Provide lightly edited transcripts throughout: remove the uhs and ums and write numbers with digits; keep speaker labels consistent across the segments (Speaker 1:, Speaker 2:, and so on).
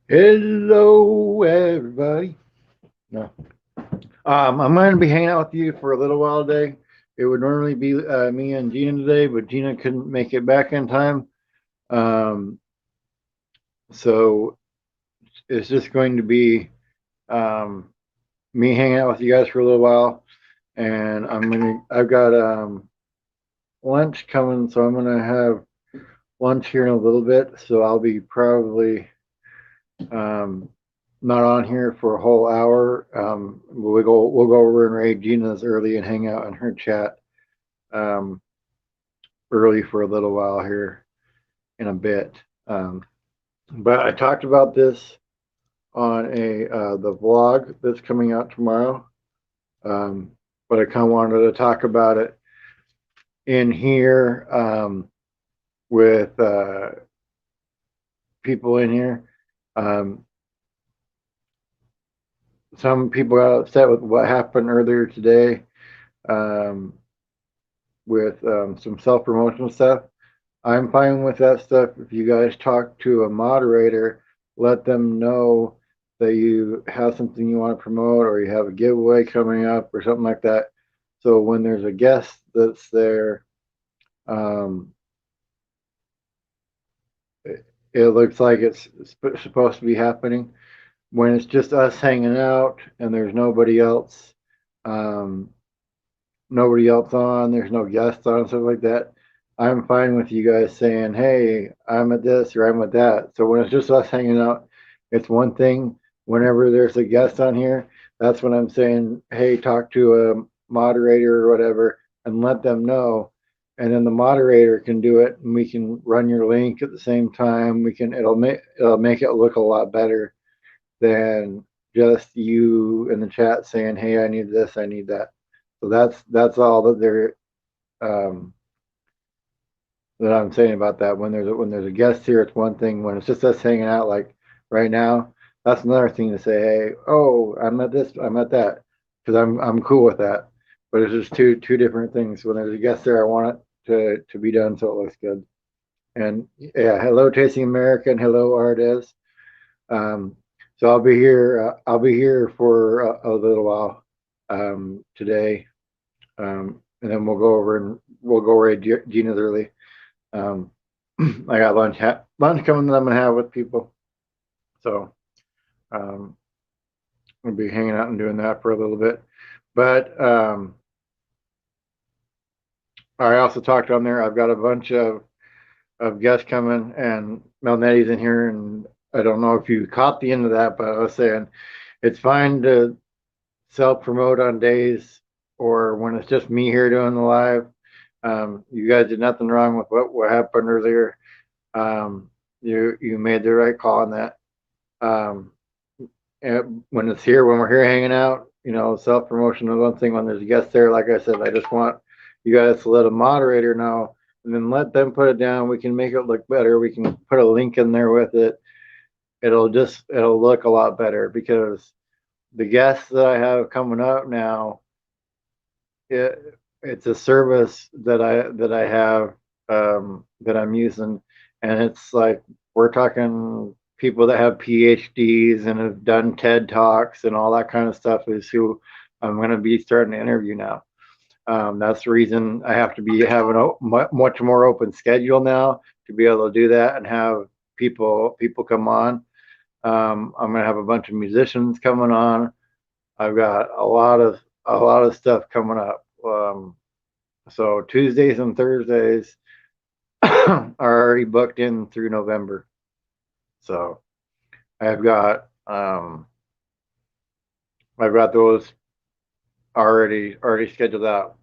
Speaker 1: Hello, everybody. No. I'm going to be hanging out with you for a little while today. It would normally be me and Gina today, but Gina couldn't make it back in time. Um, so it's just going to be um, me hanging out with you guys for a little while. And I've got lunch coming, so I'm going to have lunch here in a little bit. So I'll be probably um, not on here for a whole hour. We'll go over and raid Gina's early and hang out in her chat um, early for a little while here in a bit. Um, but I talked about this on a the vlog that's coming out tomorrow. Um, but I kind of wanted to talk about it in here with people in here. Um, some people got upset with what happened earlier today um, with some self promotional stuff. I'm fine with that stuff. If you guys talk to a moderator, let them know that you have something you want to promote or you have a giveaway coming up or something like that. So when there's a guest that's there, um, it looks like it's supposed to be happening. When it's just us hanging out and there's um, nobody else on, there's no guests on, stuff like that. I'm fine with you guys saying, hey, I'm at this or I'm at that. So when it's just us hanging out, it's one thing. Whenever there's a guest on here, that's when I'm saying, hey, talk to a moderator or whatever and let them know. And then the moderator can do it and we can run your link at the same time. It'll make it look a lot better than just you in the chat saying, hey, I need this, I need that. So that's all um, that I'm saying about that. When there's a guest here, it's one thing. When it's just us hanging out, like right now, that's another thing to say. Hey, oh, I'm at this, I'm at that, because I'm cool with that. But it's just two different things. When there's a guest there, I want it to be done so it looks good. And yeah, hello, Tasting America, and hello, Ardes. Um, so I'll be here. I'll be here for a little while today, and then we'll go raid Gina's early. Um, I got lunch coming that I'm gonna have with people, so um, I'll be hanging out and doing that for a little bit. But I also talked on there. I've got a bunch of guests coming, and Melnetti's in here, and I don't know if you caught the end of that, but I was saying it's fine to self promote on days or when it's just me here doing the live. You guys did nothing wrong with what happened earlier. You made the right call on that. Um, when it's here, when we're here hanging out, self promotion is one thing. When there's a guest there, like I said, I just want you guys to let a moderator know, and then let them put it down. We can make it look better. We can put a link in there with it. It'll look a lot better because the guests that I have coming up now, it's a service that I have that I'm using, and it's like we're talking people that have PhDs and have done TED talks and all that kind of stuff is who I'm going to be starting to interview now. That's the reason I have to be having a much more open schedule now to be able to do that and have people come on. I'm going to have a bunch of musicians coming on. I've got a lot of stuff coming up. So Tuesdays and Thursdays are already booked in through November. So I've got um, I've got those already scheduled out.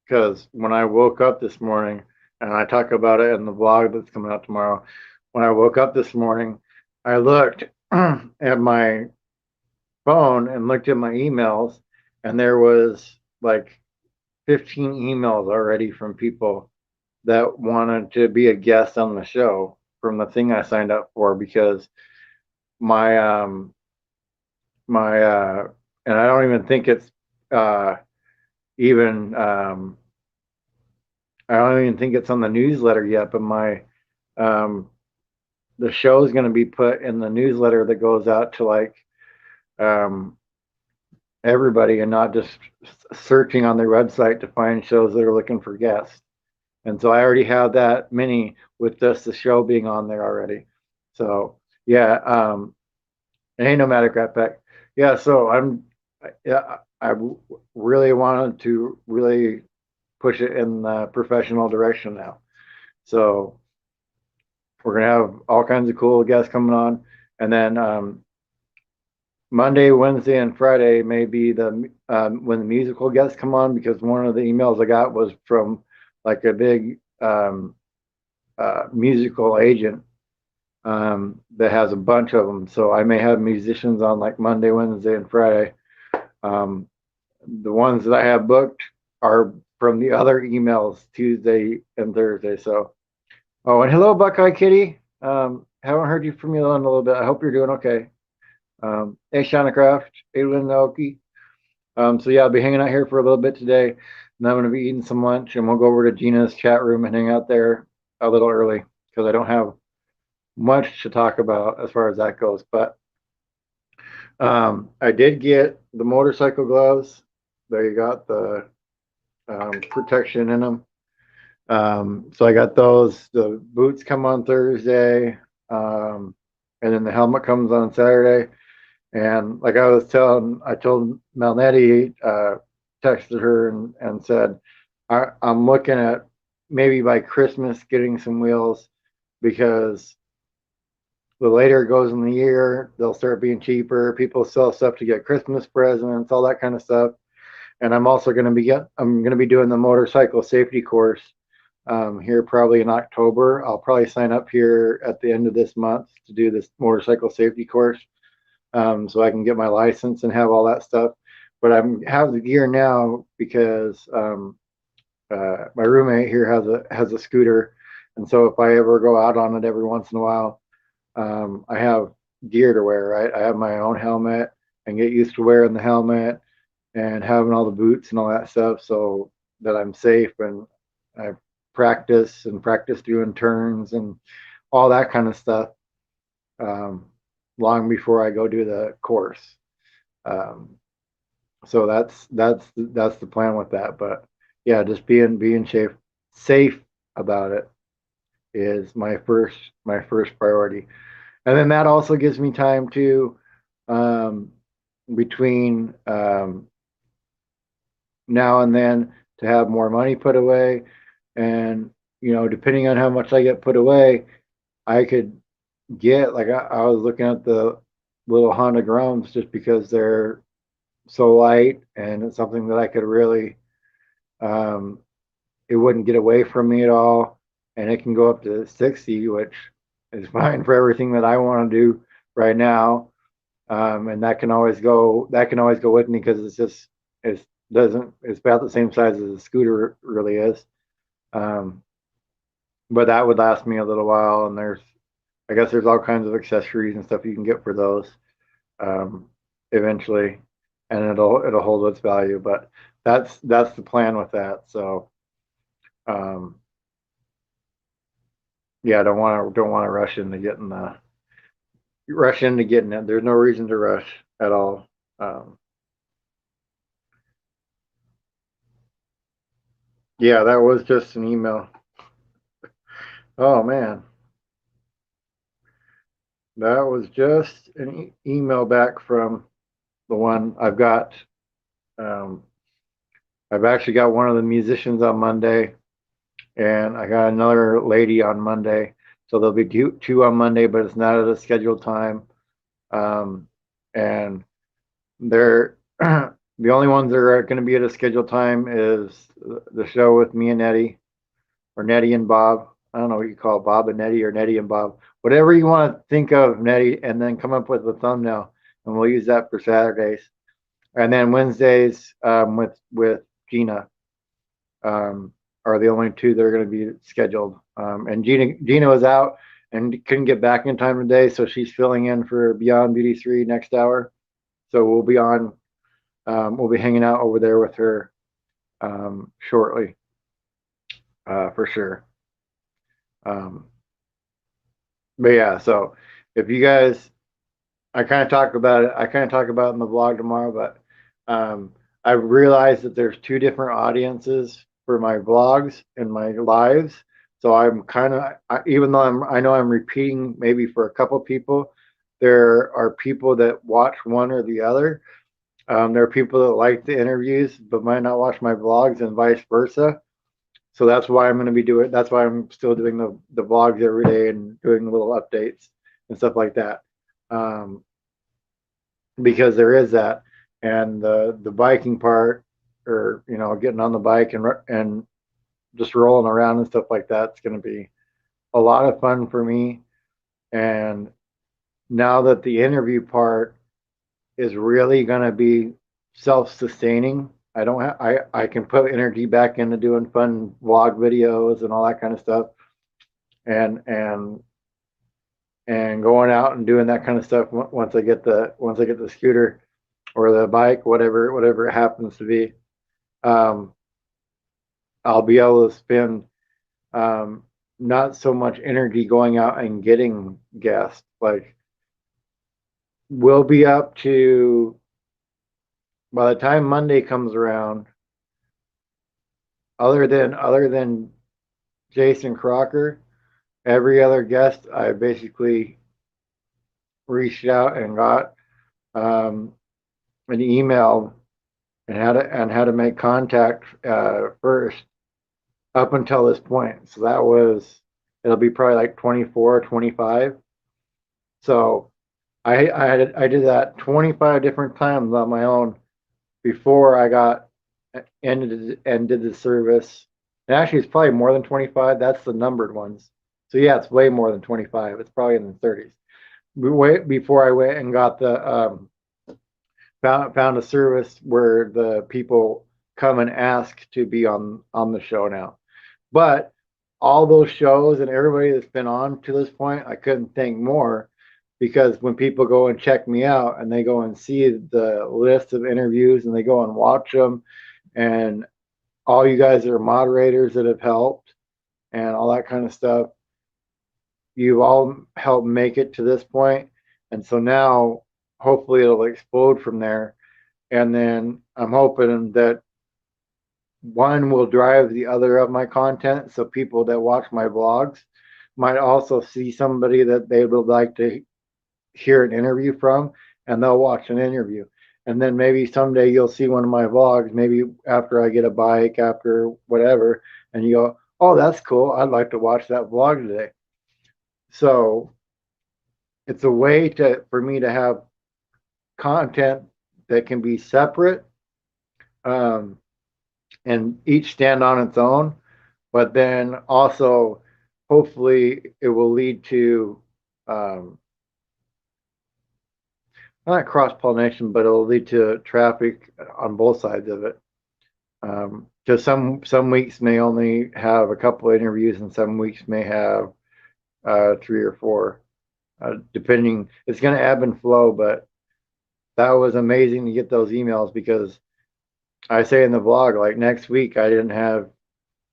Speaker 1: Because when I woke up this morning, and I talk about it in the vlog that's coming out tomorrow, when I woke up this morning, I looked at my phone and looked at my emails, and there was like 15 emails already from people that wanted to be a guest on the show from the thing I signed up for because my my and I don't even think it's uh even I don't even think it's on the newsletter yet, but my um the show is going to be put in the newsletter that goes out to like um, everybody, and not just searching on their website to find shows that are looking for guests. And so I already have that many with just the show being on there already. So yeah, hey, Nomadic Rat Pack. Yeah, so yeah, I really wanted to really push it in the professional direction now. So we're gonna have all kinds of cool guests coming on, and then Monday, Wednesday, and Friday may be the when the musical guests come on, because one of the emails I got was from like a big musical agent that has a bunch of them. So I may have musicians on like Monday, Wednesday, and Friday. Um, the ones that I have booked are from the other emails Tuesday and Thursday. So, oh, and hello, Buckeye Kitty. Haven't heard you from you in a little bit. I hope you're doing okay. Hey, Shauna Craft, Aylin Naoki. So yeah, I'll be hanging out here for a little bit today, and I'm going to be eating some lunch, and we'll go over to Gina's chat room and hang out there a little early because I don't have much to talk about as far as that goes. But I did get the motorcycle gloves. They got the protection in them. So I got those. The boots come on Thursday, and then the helmet comes on Saturday. And like I told Malnetti, texted her and said, I'm looking at maybe by Christmas getting some wheels, because the later it goes in the year, they'll start being cheaper. People sell stuff to get Christmas presents, all that kind of stuff. And I'm going to be doing the motorcycle safety course here probably in October. I'll probably sign up here at the end of this month to do this motorcycle safety course, so I can get my license and have all that stuff. But I have the gear now because my roommate here has a scooter, and so if I ever go out on it every once in a while, I have gear to wear. Right, I have my own helmet and get used to wearing the helmet and having all the boots and all that stuff, so that I'm safe, and I practice doing turns and all that kind of stuff um, long before I go do the course. Um, so that's the plan with that. But yeah, just being safe about it is my first priority. And then that also gives me time to um, between now and then to have more money put away. And depending on how much I get put away, I could get like I was looking at the little Honda Groms just because they're so light, and it's something that I could really um, it wouldn't get away from me at all, and it can go up to 60, which is fine for everything that I want to do right now. And that can always go with me because it's doesn't it's about the same size as a scooter really is. Um, but that would last me a little while, and I guess there's all kinds of accessories and stuff you can get for those um, eventually, and it'll hold its value. But that's the plan with that. So um, yeah, I don't want to rush into getting it. There's no reason to rush at all. Um, yeah, that was just an email. Oh man, that was just an email back from the one I've got. Um, I've actually got one of the musicians on Monday, and I got another lady on Monday. So there'll be two on Monday, but it's not at a scheduled time. And they're the only ones that are going to be at a scheduled time is the show with me and Nettie, or Nettie and Bob. I don't know what you call it, Bob and Nettie or Nettie and Bob. Whatever you want to think of, Nettie, and then come up with a thumbnail, and we'll use that for Saturdays. And then Wednesdays with Gina um, are the only two that are going to be scheduled. And Gina was out and couldn't get back in time today, so she's filling in for Beyond Beauty 3 next hour. So we'll be hanging out over there with her shortly, for sure. Um, But yeah, so if you guys, I kind of talk about it. I kind of talk about it in the vlog tomorrow, but I realized that there's two different audiences for my vlogs and my lives. So I'm kind of, even though I know I'm repeating maybe for a couple people, there are people that watch one or the other. There are people that like the interviews but might not watch my vlogs, and vice versa. So that's why I'm going to be doing. That's why I'm still doing the vlogs every day and doing little updates and stuff like that. Um, because there is that, and the biking part, or getting on the bike and just rolling around and stuff like that, it's going to be a lot of fun for me. And now that the interview part is really going to be self-sustaining, I don't have I can put energy back into doing fun vlog videos and all that kind of stuff, and going out and doing that kind of stuff once I get the scooter or the bike, whatever it happens to be. um, I'll be able to spend um, not so much energy going out and getting guests. Like, we'll be up to, by the time Monday comes around, other than Jason Crocker, every other guest I basically reached out and got an email, and how to make contact first up until this point. So it'll be probably like 24, 25. So I did that 25 different times on my own before I got ended and did the service. And actually, it's probably more than 25. That's the numbered ones. So yeah, it's way more than 25. It's probably in the 30s. Way before I went and got the found a service where the people come and ask to be on the show now. But all those shows and everybody that's been on to this point, I couldn't thank more, because when people go and check me out and they go and see the list of interviews and they go and watch them, and all you guys that are moderators that have helped and all that kind of stuff, you've all helped make it to this point. And so now hopefully it'll explode from there. And then I'm hoping that one will drive the other of my content. So people that watch my vlogs might also see somebody that they would like to hear an interview from, and they'll watch an interview. And then maybe someday you'll see one of my vlogs, maybe after I get a bike, after whatever, and you go, oh, that's cool. I'd like to watch that vlog today. So it's a way for me to have content that can be separate, um, and each stand on its own, but then also hopefully it will lead to um, not cross pollination, but it'll lead to traffic on both sides of it. Because some weeks may only have a couple of interviews, and some weeks may have three or four, depending. It's going to ebb and flow, but that was amazing to get those emails, because I say in the vlog, like, next week I didn't have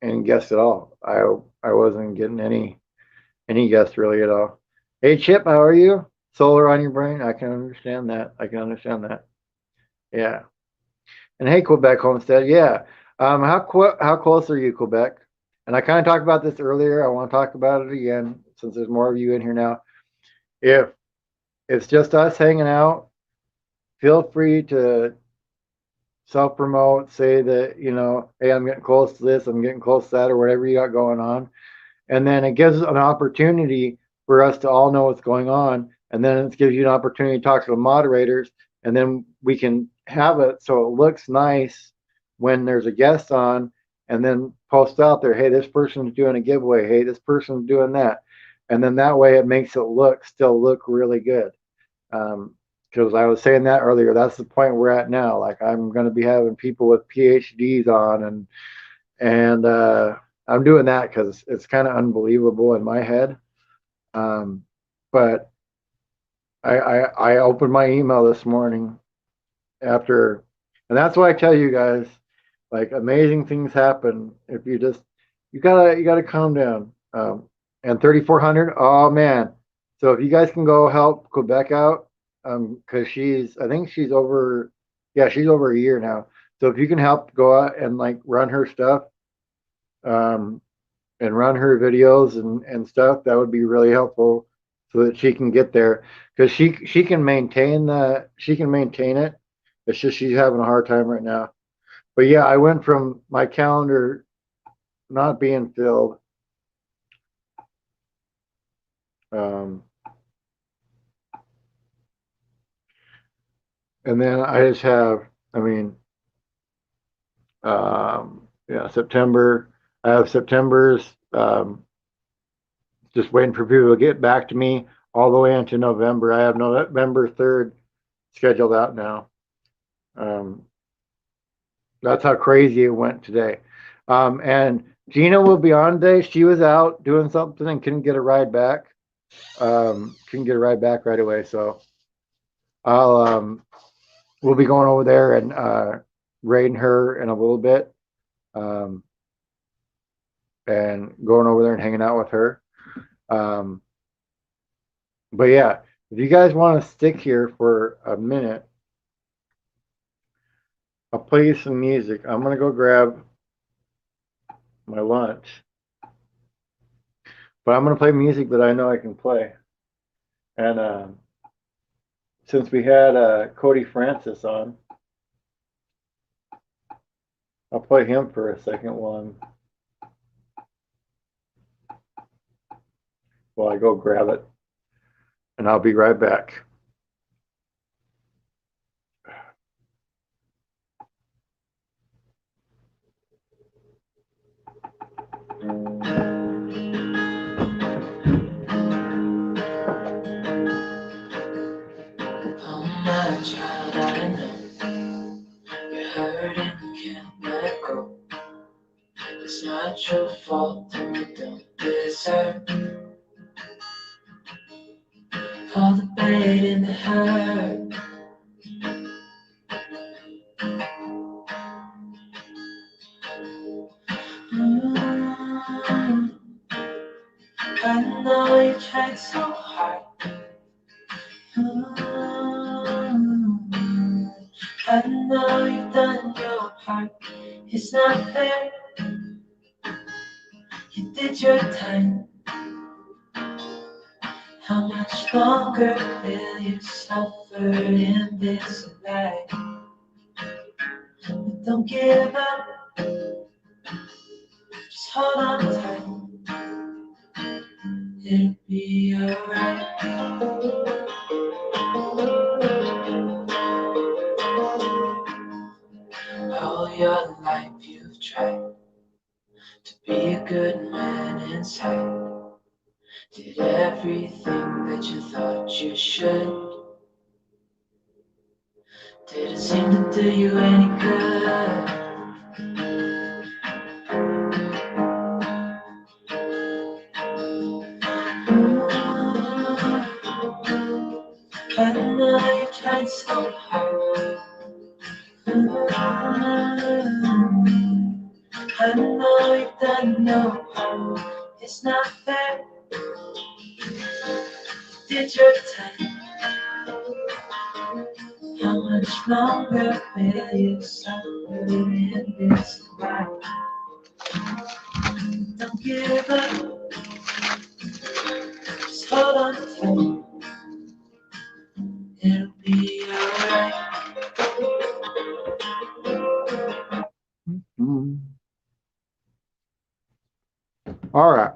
Speaker 1: any guests at all. I wasn't getting any guests really at all. Hey Chip, how are you? Solar on your brain? I can understand that. I can understand that. Yeah. And hey, Quebec Homestead. Yeah. How close are you, Quebec? And I kind of talked about this earlier. I want to talk about it again since there's more of you in here now. If it's just us hanging out, feel free to self promote, say that, hey, I'm getting close to this, I'm getting close to that, or whatever you got going on. And then it gives an opportunity for us to all know what's going on. And then it gives you an opportunity to talk to the moderators. And then we can have it so it looks nice when there's a guest on, and then post out there, hey, this person's doing a giveaway. Hey, this person's doing that. And then that way it makes it still look really good. Because I was saying that earlier, that's the point we're at now. Like, I'm going to be having people with PhDs on, and I'm doing that because it's kind of unbelievable in my head. But I opened my email this morning after, and that's why I tell you guys, like, amazing things happen if you gotta calm down. And 3,400, oh man, So if you guys can go help Quebec out, because I think she's over, yeah, she's over a year now. So if you can help go out and like run her stuff, um, and run her videos and stuff, that would be really helpful so that she can get there because she can maintain it. It's just she's having a hard time right now. But yeah, I went from my calendar not being filled. Um, and then I just have, I mean, yeah, September. I have September's just waiting for people to get back to me all the way into November. I have November 3rd scheduled out now. Um, that's how crazy it went today. And Gina will be on today. She was out doing something and couldn't get a ride back. Couldn't get a ride back right away. So I'll we'll be going over there and raiding her in a little bit. Um, and going over there and hanging out with her. Um, but yeah, if you guys want to stick here for a minute, I'll play you some music. I'm gonna go grab my lunch, but I'm gonna play music that I know I can play. And since we had Cody Francis on, I'll play him for a second while I go grab it, and I'll be right back.
Speaker 2: Oh my child, I know you're hurting, you can't let go. It's not your fault and you don't deserve all the pain and the hurt. Mm, I know you tried so hard. I know you've done your part. It's not fair. You did your time. How much longer will you suffer in this life? But don't give up. Just hold on tight. It'll be alright. All your life you've tried to be a good man inside. Did everything that you thought you should. Did it seem to do you any good? I know you tried so hard. I know you've done no harm. It's not fair. Did your time. How much longer will you suffer in this life? Don't give up. Just hold on tight. It'll be alright.
Speaker 1: All right.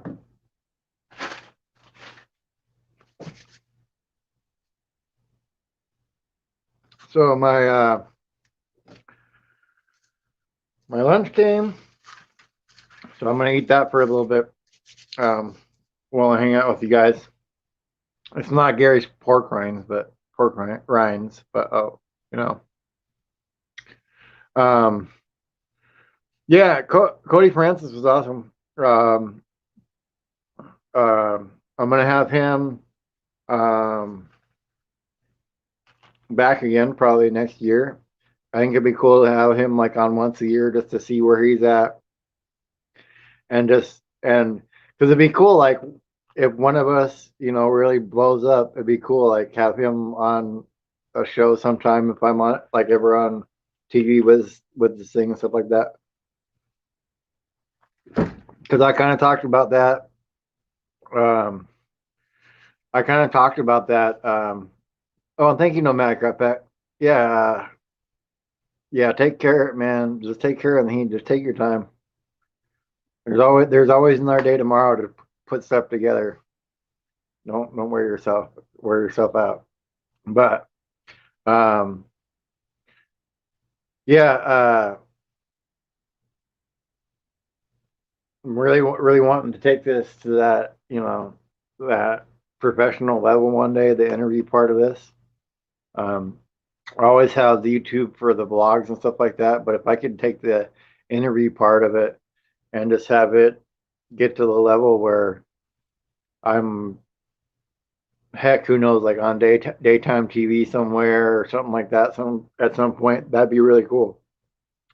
Speaker 1: So my lunch came, so I'm gonna eat that for a little bit while I hang out with you guys. It's not Gary's rinds, but oh, you know. Um, yeah, Cody Francis was awesome. I'm gonna have him back again probably next year. I think it'd be cool to have him like on once a year just to see where he's at, and because it'd be cool like if one of us, really blows up, it'd be cool. Like have him on a show sometime if I'm on, like ever on TV with this thing and stuff like that. Because I kind of talked about that. Um, I kind of talked about that. Oh, and thank you, Nomadic Repet. Yeah, yeah. Take care, man. Just take care of the heat. Just take your time. There's always another day tomorrow to put stuff together. Don't wear yourself out. But um, yeah, I'm really wanting to take this to that professional level one day. The interview part of this. Um, I always have the YouTube for the vlogs and stuff like that. But if I could take the interview part of it and just have it get to the level where I'm, heck, who knows, like on daytime TV somewhere or something like that. At some point, that'd be really cool.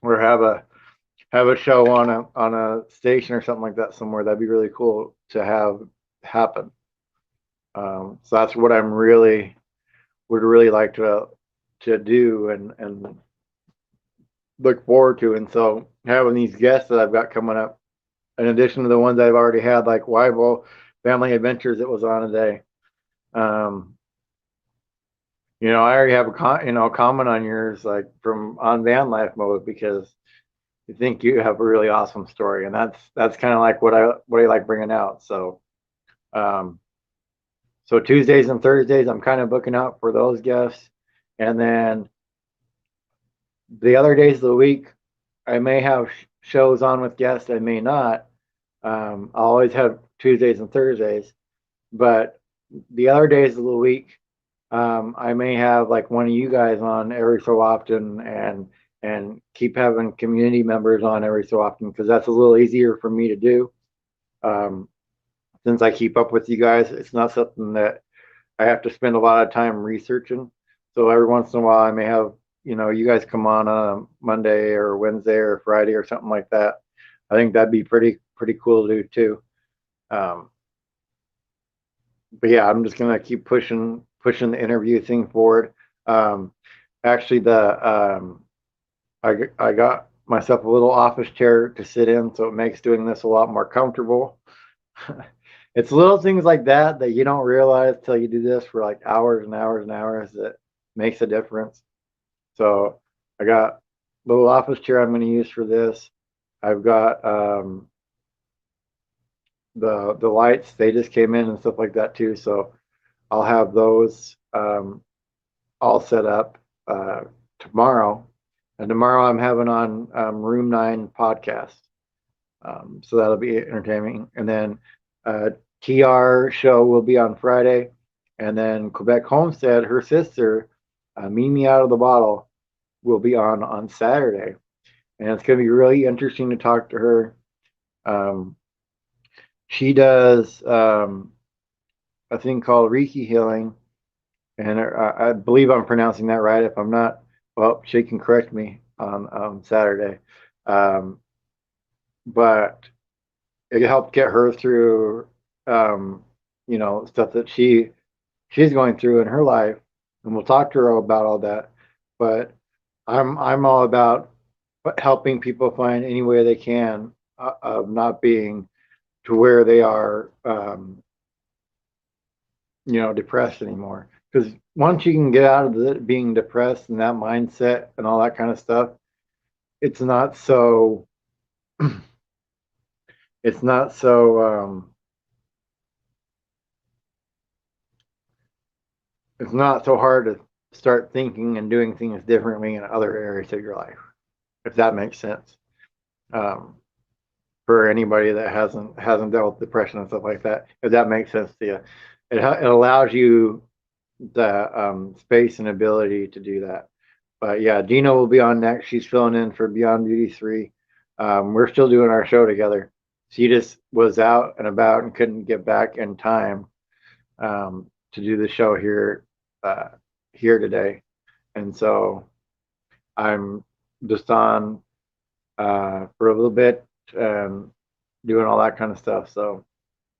Speaker 1: Or have a show on a station or something like that somewhere. That'd be really cool to have happen. So that's what I'm really would really like to do and look forward to. And so having these guests that I've got coming up, in addition to the ones I've already had, like Wyville Family Adventures that was on today. Um, I already have a comment on yours, like from on van life mode, because I think you have a really awesome story, and that's kind of like what I like bringing out. Um, so Tuesdays and Thursdays, I'm kind of booking out for those guests, and then the other days of the week, I may have shows on with guests, I may not. I always have Tuesdays and Thursdays, but the other days of the week, I may have like one of you guys on every so often, and keep having community members on every so often because that's a little easier for me to do. Um, since I keep up with you guys, it's not something that I have to spend a lot of time researching. So every once in a while, I may have you guys come on a Monday or Wednesday or Friday or something like that. I think that'd be pretty cool to do too. Um, but yeah, I'm just gonna keep pushing the interview thing forward. Um, actually, I got myself a little office chair to sit in, so it makes doing this a lot more comfortable. It's little things like that you don't realize till you do this for like hours and hours and hours that makes a difference. So I got a little office chair I'm going to use for this. I've got the lights, they just came in and stuff like that too. So I'll have those all set up tomorrow. And tomorrow I'm having on Room 9 podcast. So that'll be entertaining. And then TR show will be on Friday. And then Quebec Homestead, her sister, Mimi Out of the Bottle, will be on Saturday. And it's going to be really interesting to talk to her. Um, she does a thing called Reiki healing. And I believe I'm pronouncing that right. If I'm not, well, she can correct me on Saturday. Um, but it helped get her through um, stuff that she's going through in her life, and we'll talk to her about all that. But I'm all about helping people find any way they can of not being to where they are, depressed anymore. Because once you can get out of being depressed and that mindset and all that kind of stuff, it's not so it's not so it's not so hard to start thinking and doing things differently in other areas of your life, if that makes sense. Um, for anybody that hasn't dealt with depression and stuff like that, if that makes sense to you, it allows you the space and ability to do that. But yeah, Dina will be on next. She's filling in for Beyond Beauty 3. We're still doing our show together. She just was out and about and couldn't get back in time to do the show uh, here today. And so I'm just on for a little bit, doing all that kind of stuff. So,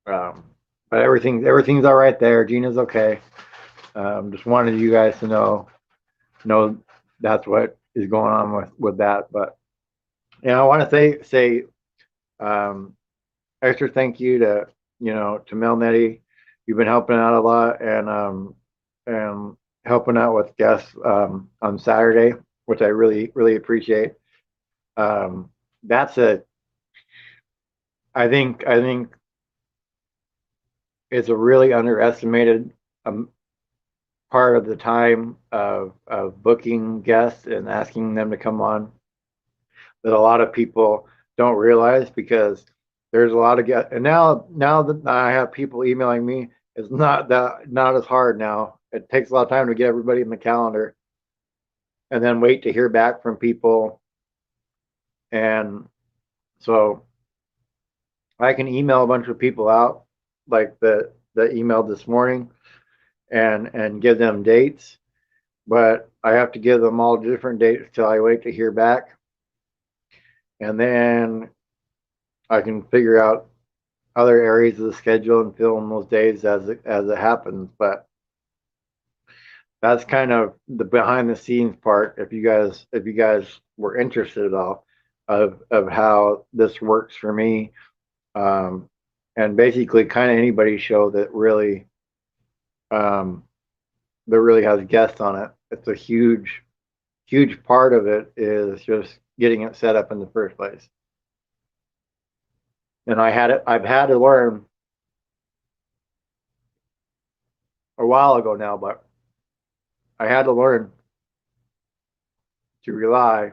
Speaker 1: um, but everything's all right there. Gina's okay. Just wanted you guys to know that's what is going on with that. But I want to say extra thank you to to Mel Nettie. You've been helping out a lot and helping out with guests on Saturday, which I really appreciate. That's a I think it's a really underestimated part of the time of booking guests and asking them to come on that a lot of people don't realize because there's a lot of guests. And now that I have people emailing me, it's not as hard now. It takes a lot of time to get everybody in the calendar and then wait to hear back from people. And so I can email a bunch of people out like the emailed this morning and give them dates, but I have to give them all different dates till I wait to hear back. And then I can figure out other areas of the schedule and fill in those days as it happens. But that's kind of the behind the scenes part. If you guys were interested at all of how this works for me, and basically kind of anybody's show that really has guests on it. It's a huge part of it is just getting it set up in the first place. And I've had to learn a while ago now, but I had to learn to rely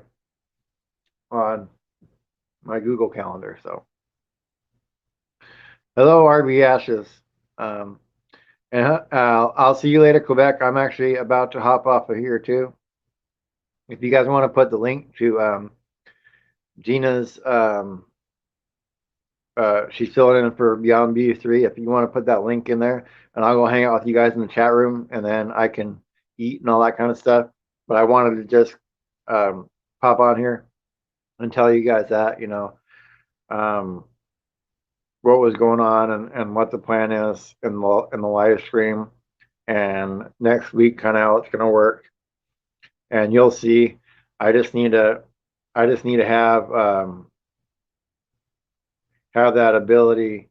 Speaker 1: on my Google Calendar. So, hello, RB Ashes. And I'll see you later, Quebec. I'm actually about to hop off of here too. If you guys want to put the link to Gina's, she's filling in for Beyond BU3. If you want to put that link in there, and I'll go hang out with you guys in the chat room, and then I can eat and all that kind of stuff. But I wanted to just pop on here and tell you guys that, what was going on and what the plan is in the live stream, and next week kind of how it's going to work. And you'll see. I just need to have that ability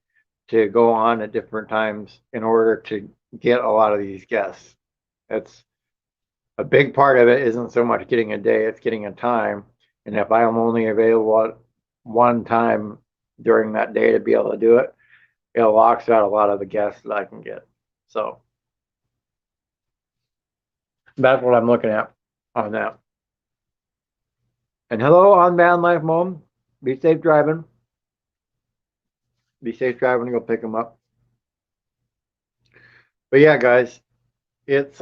Speaker 1: to go on at different times in order to get a lot of these guests. It's a big part of it isn't so much getting a day, it's getting a time. And if I'm only available at one time during that day to be able to do it, it locks out a lot of the guests that I can get. So that's what I'm looking at on that. And hello on Van Life Mom. Be safe driving. Be safe driving to go pick them up. But yeah, guys, it's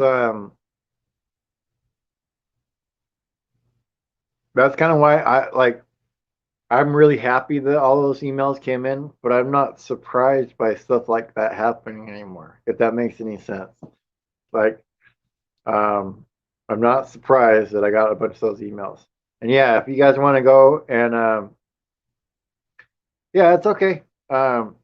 Speaker 1: that's kind of why I'm really happy that all those emails came in, but I'm not surprised by stuff like that happening anymore, if that makes any sense. Like, I'm not surprised that I got a bunch of those emails. And yeah, if you guys want to go and yeah, it's okay. RV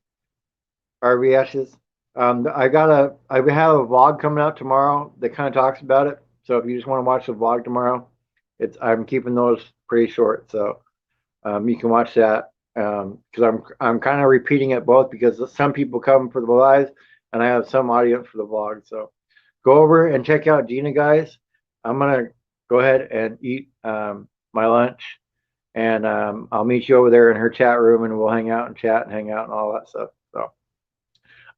Speaker 1: Ashes. I have a vlog coming out tomorrow that kind of talks about it. So if you just want to watch the vlog tomorrow, I'm keeping those pretty short. So you can watch that because I'm kind of repeating it both because some people come for the lives and I have some audience for the vlog. So go over and check out Gina, guys. I'm gonna go ahead and eat my lunch, and I'll meet you over there in her chat room, and we'll hang out and chat and hang out and all that stuff. So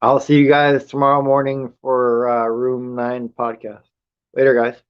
Speaker 1: I'll see you guys tomorrow morning for Room 9 podcast. Later, guys.